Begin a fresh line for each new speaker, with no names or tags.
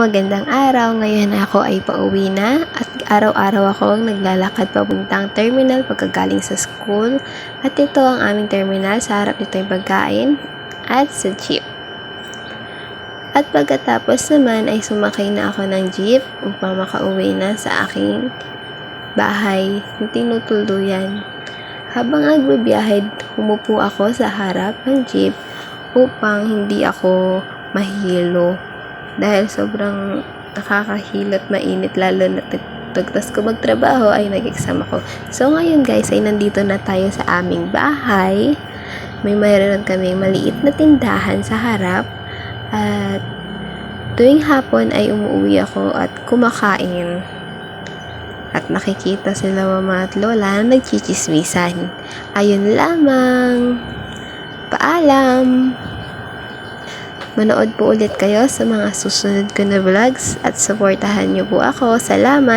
magandang araw. Ngayon ako ay pauwi na at araw-araw akong naglalakad papuntang terminal pagkagaling sa school. At ito ang aming terminal. Sa harap nito yung pagkain at sa jeep. At pagkatapos naman ay sumakay na ako ng jeep upang makauwi na sa aking bahay yung tinutuluyan. Habang nagbabiyahe, umupo ako sa harap ng jeep upang hindi ako mahilo. Dahil sobrang nakakahilo at mainit, lalo na tagtas ko magtrabaho ay nag-exam ako. So ngayon guys ay nandito na tayo sa aming bahay. Mayroon kaming maliit na tindahan sa harap. At tuwing hapon ay umuwi ako at kumakain. At nakikita sila mama at lola na nagchichismisan. Ayun lamang. Paalam! Manood po ulit kayo sa mga susunod ko na vlogs at supportahan niyo po ako. Salamat!